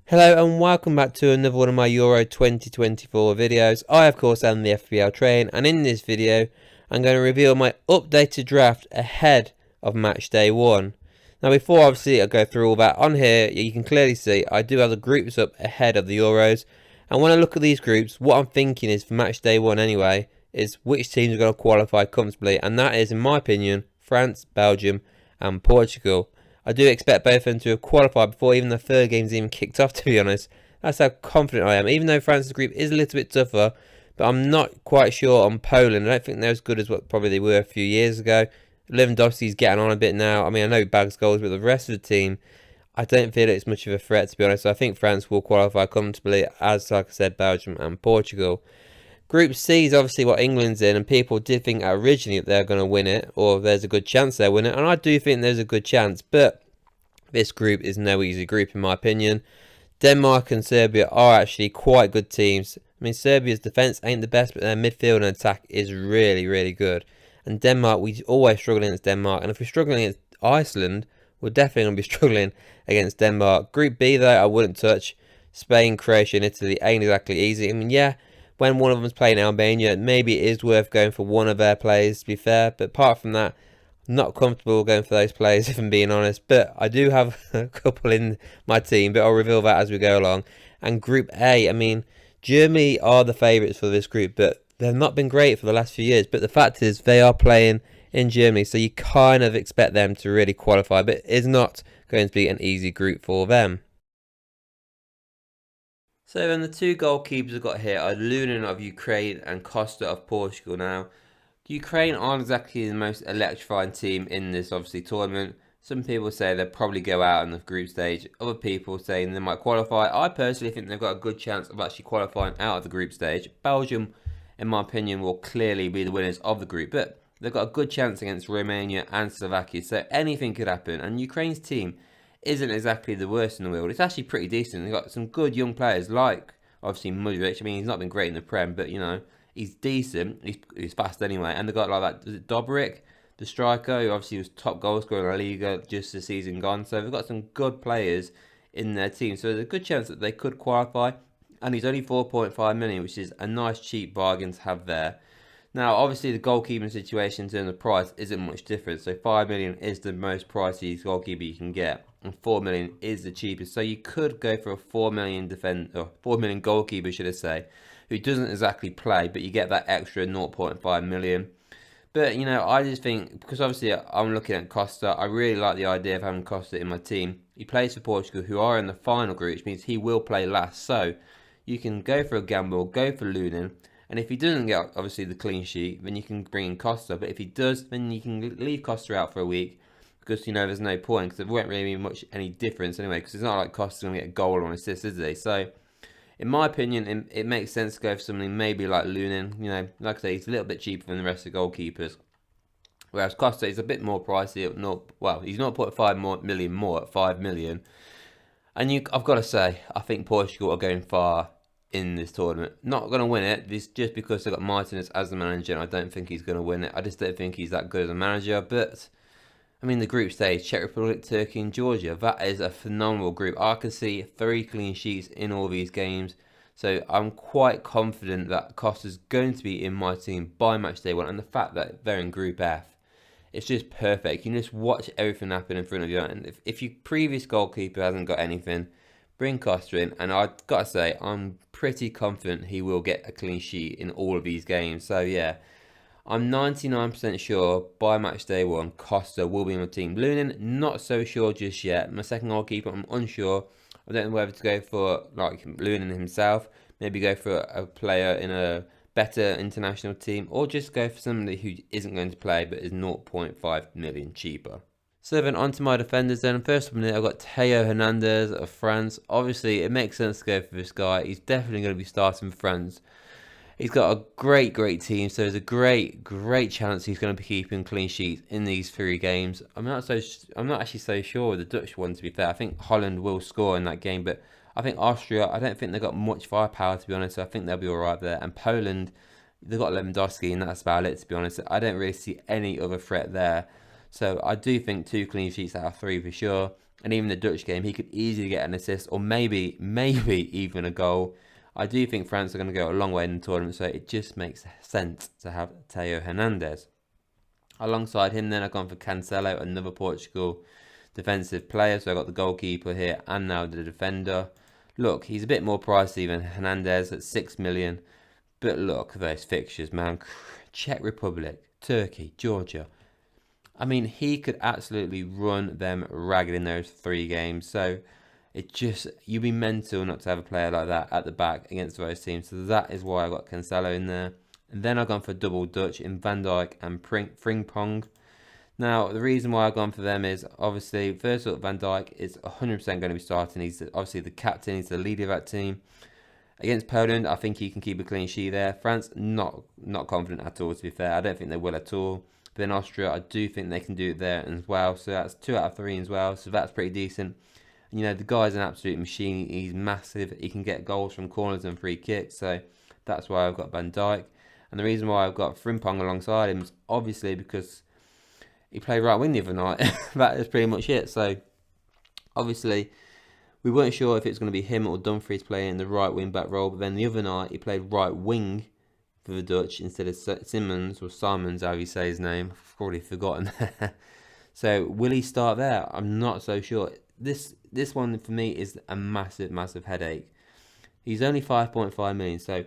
Hello and welcome back to another one of my Euro 2024 videos. I of course am the FPL Train, and in this video I'm going to reveal my updated draft ahead of match day 1. Now before obviously I go through all that, on here you can clearly see I do have the groups up ahead of the Euros, and when I look at these groups, what I'm thinking is for match day 1 anyway, is which teams are going to qualify comfortably, and that is in my opinion France, Belgium and Portugal. I do expect both of them to have qualified before even the third game's even kicked off, to be honest. That's how confident I am. Even though France's group is a little bit tougher, but I'm not quite sure on Poland. I don't think they're as good as what probably they were a few years ago. Lewandowski's getting on a bit now. I mean, I know he bags goals, but the rest of the team, I don't feel it's much of a threat, to be honest. So I think France will qualify comfortably, as, like I said, Belgium and Portugal. Group C is obviously what England's in, and people did think originally that they're going to win it, or there's a good chance they'll win it, and I do think there's a good chance, but this group is no easy group in my opinion. Denmark and Serbia are actually quite good teams. I mean, Serbia's defence ain't the best, but their midfield and attack is really, really good. And Denmark, we always struggle against Denmark, and if we're struggling against Iceland, we're definitely going to be struggling against Denmark. Group B, though, I wouldn't touch. Spain, Croatia and Italy ain't exactly easy. I mean, yeah, when one of them's playing Albania, maybe it is worth going for one of their players, to be fair. But apart from that, not comfortable going for those players, if I'm being honest. But I do have a couple in my team, but I'll reveal that as we go along. And Group A, I mean, Germany are the favourites for this group, but they've not been great for the last few years. But the fact is, they are playing in Germany, so you kind of expect them to really qualify. But it's not going to be an easy group for them. So then the two goalkeepers I've got here are Lunin of Ukraine and Costa of Portugal. Now, Ukraine aren't exactly the most electrifying team in this obviously tournament. Some people say they'll probably go out in the group stage. Other people saying they might qualify. I personally think they've got a good chance of actually qualifying out of the group stage. Belgium, in my opinion, will clearly be the winners of the group, but they've got a good chance against Romania and Slovakia, so anything could happen. And Ukraine's team isn't exactly the worst in the world. It's actually pretty decent. They've got some good young players like, obviously, Mudryk. I mean, he's not been great in the Prem, but, you know, he's decent. He's fast anyway. And they've got like that, is it Dobrik, the striker, who obviously was top goal scorer in La Liga just the season gone. So they've got some good players in their team. So there's a good chance that they could qualify. And he's only 4.5 million, which is a nice cheap bargain to have there. Now, obviously, the goalkeeping situation in terms of price isn't much different. So 5 million is the most pricey goalkeeper you can get, and 4 million is the cheapest. So you could go for a 4 million or 4 million goalkeeper, should I say, who doesn't exactly play, but you get that extra 0.5 million. But, you know, I just think, because obviously I'm looking at Costa, I really like the idea of having Costa in my team. He plays for Portugal, who are in the final group, which means he will play last. So you can go for a gamble, go for Lunin. And if he doesn't get, obviously, the clean sheet, then you can bring in Costa. But if he does, then you can leave Costa out for a week. Because, you know, there's no point. Because there won't really be much any difference anyway. Because it's not like Costa's going to get a goal or an assist, is he? So, in my opinion, it makes sense to go for something maybe like Lunin. You know, like I say, he's a little bit cheaper than the rest of the goalkeepers. Whereas Costa is a bit more pricey. He's 0.5 million more at 5 million. And I've got to say, I think Portugal are going far in this tournament. Not going to win it, just because they've got Martinez as the manager, and I don't think he's going to win it. I just don't think he's that good as a manager. But, I mean, the group stage, Czech Republic, Turkey and Georgia, that is a phenomenal group. I can see 3 clean sheets in all these games. So I'm quite confident that Costa's going to be in my team by match day 1. And the fact that they're in Group F, it's just perfect. You can just watch everything happen in front of you. And if your previous goalkeeper hasn't got anything, bring Costa in, and I've got to say, I'm pretty confident he will get a clean sheet in all of these games. So yeah, I'm 99% sure by match day 1, Costa will be in my team. Lunin, not so sure just yet. My second goalkeeper, I'm unsure. I don't know whether to go for like Lunin himself, maybe go for a player in a better international team, or just go for somebody who isn't going to play but is 0.5 million cheaper. So then onto my defenders then. First one, I've got Theo Hernandez of France. Obviously, it makes sense to go for this guy. He's definitely going to be starting for France. He's got a great team, so there's a great chance he's going to be keeping clean sheets in these 3 games. I'm not actually so sure with the Dutch one, to be fair. I think Holland will score in that game, but I think Austria, I don't think they've got much firepower, to be honest. So I think they'll be alright there. And Poland, they've got Lewandowski, and that's about it, to be honest. I don't really see any other threat there. So I do think 2 clean sheets out of 3 for sure. And even the Dutch game, he could easily get an assist or maybe even a goal. I do think France are going to go a long way in the tournament, so it just makes sense to have Theo Hernandez. Alongside him, then I've gone for Cancelo, another Portugal defensive player. So I got the goalkeeper here and now the defender. Look, he's a bit more pricey than Hernandez at 6 million. But look at those fixtures, man. Czech Republic, Turkey, Georgia. I mean, he could absolutely run them ragged in those 3 games. So it just, you'd be mental not to have a player like that at the back against those teams. So that is why I got Cancelo in there. And then I've gone for double Dutch in Van Dijk and Frimpong. Now, the reason why I've gone for them is, obviously, first up, Van Dijk is 100% going to be starting. He's obviously the captain, he's the leader of that team. Against Poland, I think he can keep a clean sheet there. France, not confident at all, to be fair. I don't think they will at all. But then Austria, I do think they can do it there as well. So that's 2 out of 3 as well. So that's pretty decent. And, you know, the guy's an absolute machine. He's massive. He can get goals from corners and free kicks. So that's why I've got Van Dijk. And the reason why I've got Frimpong alongside him is obviously because he played right wing the other night. That is pretty much it. So obviously we weren't sure if it's going to be him or Dumfries playing in the right wing back role. But then the other night he played right wing for the Dutch instead of Simmons or Simons, how you say his name. I've already forgotten. So will he start there? I'm not so sure. This one for me is a massive headache. He's only 5.5 million. So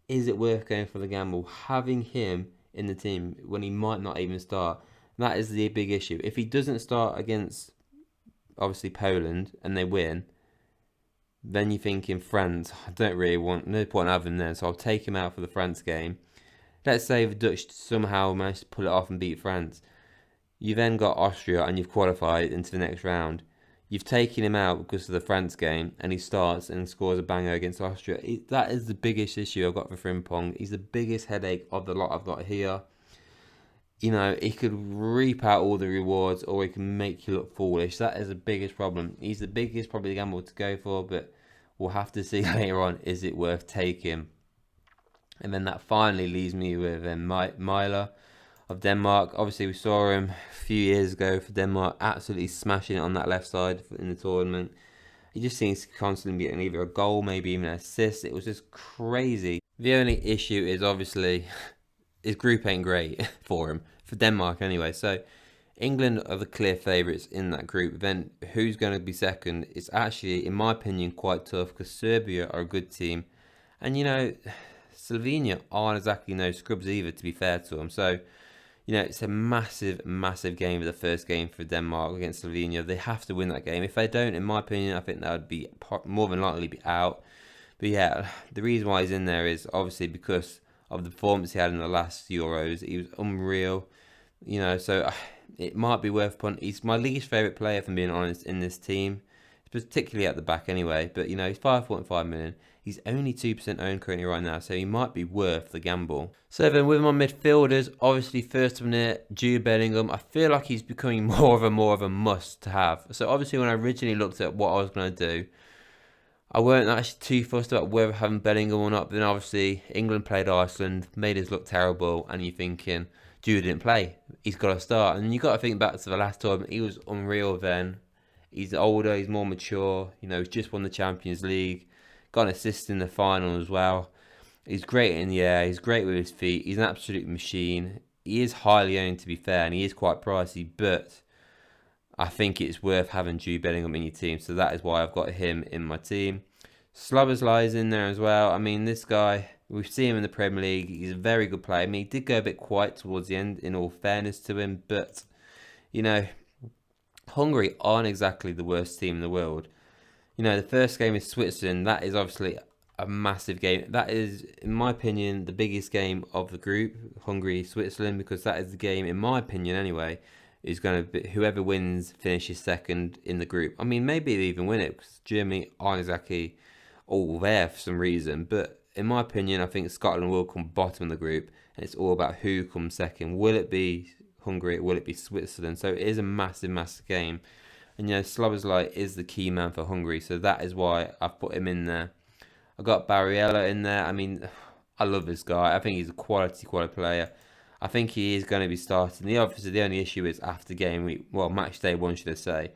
is it worth going for the gamble, having him in the team when he might not even start? That is the big issue. If he doesn't start against, obviously, Poland and they win, then you're thinking France, I don't really want, no point having him there, so I'll take him out for the France game. Let's say the Dutch somehow manage to pull it off and beat France. You then got Austria and you've qualified into the next round. You've taken him out because of the France game and he starts and scores a banger against Austria. That is the biggest issue I've got for Frimpong. He's the biggest headache of the lot I've got here. You know, he could reap out all the rewards or he can make you look foolish. That is the biggest problem. He's the biggest probably gamble to go for, but we'll have to see later on, is it worth taking? And then that finally leaves me with Møller of Denmark. Obviously, we saw him a few years ago for Denmark, absolutely smashing it on that left side in the tournament. He just seems to constantly getting either a goal, maybe even an assist. It was just crazy. The only issue is obviously his group ain't great for him, for Denmark anyway. So England are the clear favourites in that group. Then who's going to be second? It's actually, in my opinion, quite tough because Serbia are a good team. And, you know, Slovenia aren't exactly no scrubs either, to be fair to them. So, you know, it's a massive game, the first game for Denmark against Slovenia. They have to win that game. If they don't, in my opinion, I think that would be more than likely be out. But yeah, the reason why he's in there is obviously because of the performance he had in the last Euros. He was unreal, you know, so it might be worth punting. He's my least favourite player, if I'm being honest, in this team, particularly at the back anyway. But, you know, he's 5.5 million. He's only 2% owned currently right now, so he might be worth the gamble. So then with my midfielders, obviously first one there, Jude Bellingham. I feel like he's becoming more of a must to have. So obviously when I originally looked at what I was going to do, I weren't actually too fussed about whether having Bellingham or not. But then obviously England played Iceland, made us look terrible, and you're thinking, Jude didn't play, he's got to start. And you got to think back to the last tournament, he was unreal then. He's older, he's more mature, you know, he's just won the Champions League, got an assist in the final as well. He's great in the air, he's great with his feet, he's an absolute machine. He is highly owned, to be fair, and he is quite pricey, but I think it's worth having Jude Bellingham in your team, so that is why I've got him in my team. Szoboszlai is in there as well. I mean, this guy, we've seen him in the Premier League. He's a very good player. I mean, he did go a bit quiet towards the end, in all fairness to him, but, you know, Hungary aren't exactly the worst team in the world. You know, the first game is Switzerland. That is obviously a massive game. That is, in my opinion, the biggest game of the group, Hungary-Switzerland, because that is the game, in my opinion anyway, is going to be whoever wins finishes second in the group. I mean, maybe they even win it because Germany aren't exactly all there for some reason. But in my opinion, I think Scotland will come bottom of the group, and it's all about who comes second. Will it be Hungary or will it be Switzerland? So it is a massive game. And, you know, Szoboszlai is the key man for Hungary, so that is why I've put him in there. I got Barriella in there. I mean, I love this guy. I think he's a quality player. I think he is going to be starting. The only issue is after game week, well, match day one, should I say.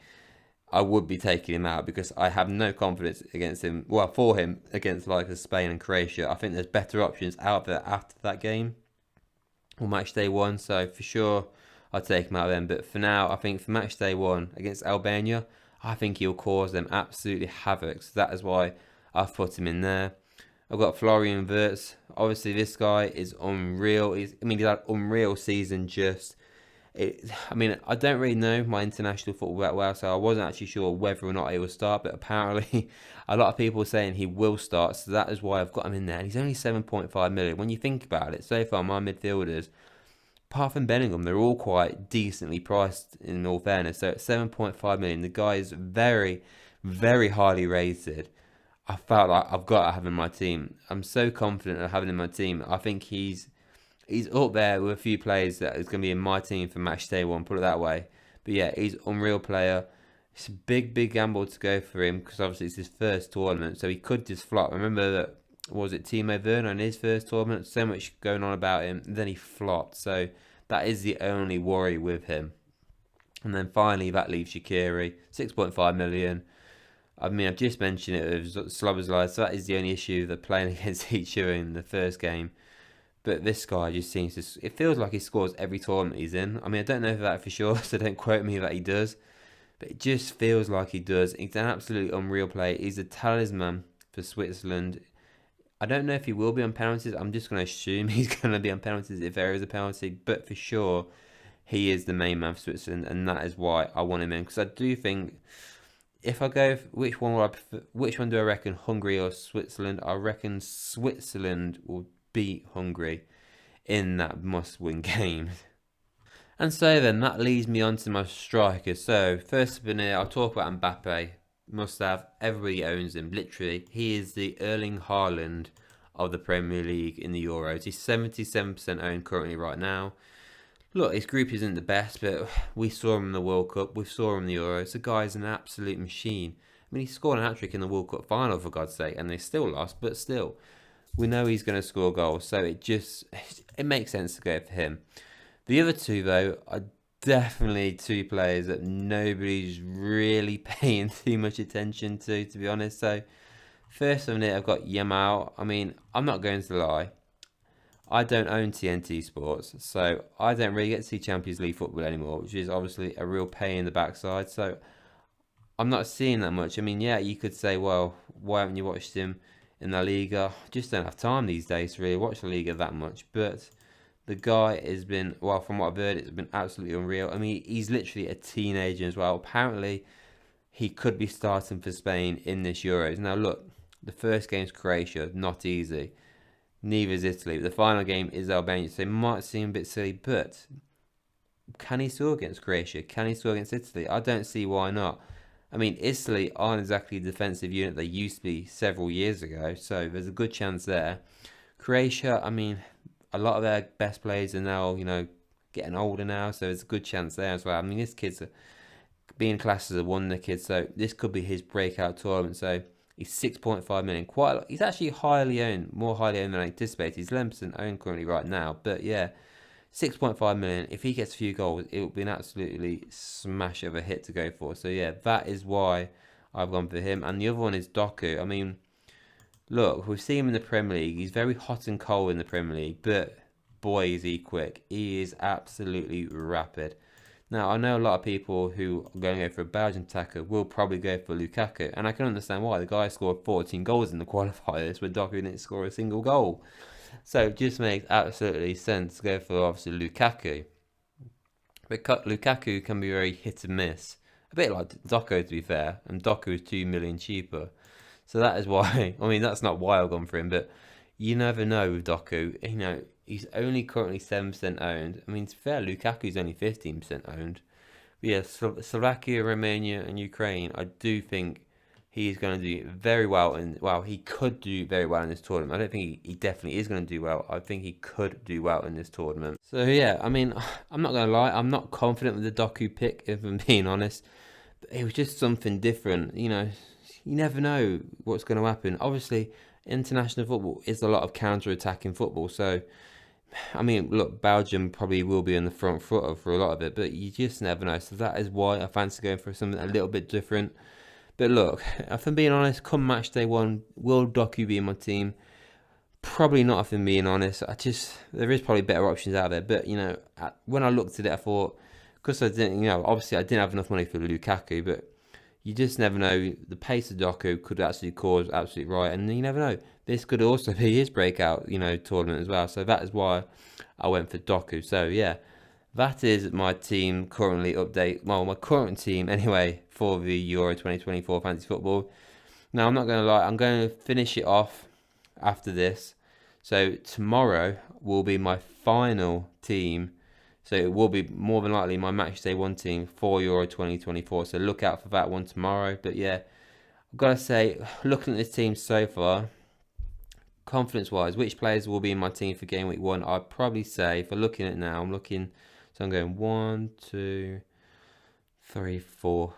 I would be taking him out because I have no confidence against him. Well, for him against like Spain and Croatia. I think there's better options out there after that game or match day one. So for sure, I'd take him out of them. But for now, I think for match day one against Albania, I think he'll cause them absolutely havoc. So that is why I've put him in there. I've got Florian Wirtz. Obviously, this guy is unreal. He's had an unreal season just. I don't really know my international football that well, so I wasn't actually sure whether or not he will start, but apparently a lot of people are saying he will start, so that is why I've got him in there. And he's only 7.5 million. When you think about it, so far my midfielders, apart from Bellingham, they're all quite decently priced in all fairness. So at 7.5 million, the guy is very, very highly rated. I felt like I've got to have him in my team. I'm so confident of having him in my team. I think he's up there with a few players that is going to be in my team for match day one, put it that way. But yeah, he's an unreal player. It's a big, big gamble to go for him because obviously it's his first tournament, so he could just flop. Remember that, was it Timo Werner in his first tournament? So much going on about him, and then he flopped. So that is the only worry with him. And then finally, that leaves Shaqiri, 6.5 million. I've just mentioned it with Slobozlai, so that is the only issue, they're playing against each other in the first game. But this guy just seems to... It feels like he scores every tournament he's in. I don't know that for sure, so don't quote me that he does. But it just feels like he does. He's an absolutely unreal player. He's a talisman for Switzerland. I don't know if he will be on penalties. I'm just going to assume he's going to be on penalties if there is a penalty. But for sure, he is the main man for Switzerland. And that is why I want him in. Because I do think... If I go, which one do I reckon, Hungary or Switzerland? I reckon Switzerland will beat Hungary in that must-win game. And so then, that leads me on to my strikers. So, first up in here, I'll talk about Mbappe. Must have, everybody owns him, literally. He is the Erling Haaland of the Premier League in the Euros. He's 77% owned currently right now. Look, his group isn't the best, but we saw him in the World Cup, we saw him in the Euros. The guy's an absolute machine. He scored an hat-trick in the World Cup final, for God's sake, and they still lost, but still. We know he's going to score goals, so it makes sense to go for him. The other two, though, are definitely two players that nobody's really paying too much attention to be honest. So, first on it, I've got Yamal. I'm not going to lie. I don't own TNT Sports, so I don't really get to see Champions League football anymore, which is obviously a real pain in the backside. So I'm not seeing that much. Yeah, you could say, well, why haven't you watched him in La Liga? I just don't have time these days to really watch La Liga that much. But the guy has been, well, from what I've heard, it's been absolutely unreal. He's literally a teenager as well. Apparently, he could be starting for Spain in this Euros. Now, look, the first game's Croatia, not easy. Neither is Italy. The final game is Albania, so it might seem a bit silly, but can he score against Croatia? Can he score against Italy? I don't see why not. Italy aren't exactly the defensive unit they used to be several years ago, so there's a good chance there. Croatia, a lot of their best players are now, getting older now, so there's a good chance there as well. This kid's being classed as a wonder kid, so this could be his breakout tournament, so... He's 6.5 million. Quite a lot. He's actually highly owned, more highly owned than I anticipated. He's 11% owned currently right now. But yeah, 6.5 million. If he gets a few goals, it will be an absolutely smash of a hit to go for. So yeah, that is why I've gone for him. And the other one is Doku. Look, we've seen him in the Premier League. He's very hot and cold in the Premier League. But boy, is he quick. He is absolutely rapid. Now, I know a lot of people who are going to go for a Belgian attacker will probably go for Lukaku, and I can understand why. The guy scored 14 goals in the qualifiers, where Doku didn't score a single goal. So it just makes absolutely sense to go for, obviously, Lukaku. But Lukaku can be very hit and miss. A bit like Doku, to be fair, and Doku is 2 million cheaper. So that is why, that's not why I've gone for him, but you never know with Doku. He's only currently 7% owned. It's fair, Lukaku's only 15% owned. But yeah, Slovakia, Romania and Ukraine, I do think he's going to do very well. He could do very well in this tournament. I don't think he definitely is going to do well. I think he could do well in this tournament. So yeah, I'm not going to lie. I'm not confident with the Doku pick, if I'm being honest. But it was just something different. You never know what's going to happen. Obviously, international football is a lot of counter-attacking football, so I mean, look, Belgium probably will be on the front foot for a lot of it, but you just never know. So that is why I fancy going for something a little bit different. But look, if I'm being honest, come match day one, will Doku be in my team? Probably not, if I'm being honest. There is probably better options out there. But, when I looked at it, I thought, because I didn't, obviously I didn't have enough money for Lukaku, but you just never know. The pace of Doku could actually cause absolute right, and you never know. This could also be his breakout, tournament as well. So that is why I went for Doku. So yeah, that is my team currently update. Well, my current team anyway for the Euro 2024 fantasy football. Now I'm not going to lie, I'm going to finish it off after this. So tomorrow will be my final team. So it will be more than likely my Matchday 1 team for Euro 2024. So look out for that one tomorrow. But yeah, I've got to say, looking at this team so far, confidence-wise, which players will be in my team for game week 1? I'd probably say, if I'm looking at it now, so I'm going 1, 2, 3, 4,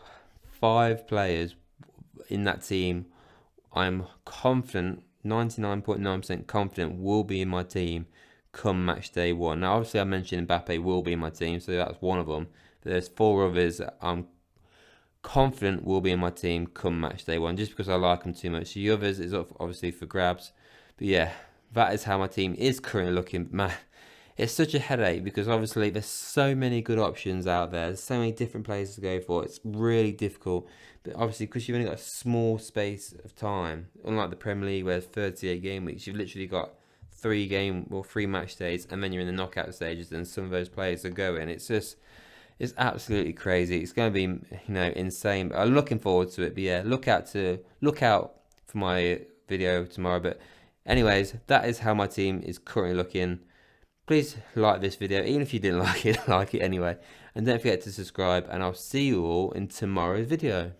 5 players in that team. I'm confident, 99.9% confident, will be in my team come match day 1. Now, obviously, I mentioned Mbappe will be in my team, so that's one of them. But there's 4 others that I'm confident will be in my team come match day 1, just because I like them too much. The others is obviously for grabs. But yeah, that is how my team is currently looking. Man, it's such a headache because obviously there's so many good options out there. There's so many different places to go for. It's really difficult. But obviously, because you've only got a small space of time, unlike the Premier League where it's 38 game weeks, you've literally got 3 match days, and then you're in the knockout stages, and some of those players are going. It's absolutely crazy. It's going to be, insane. But I'm looking forward to it. But yeah, look out for my video tomorrow. But anyways, that is how my team is currently looking. Please like this video, even if you didn't like it, like it anyway. And don't forget to subscribe, and I'll see you all in tomorrow's video.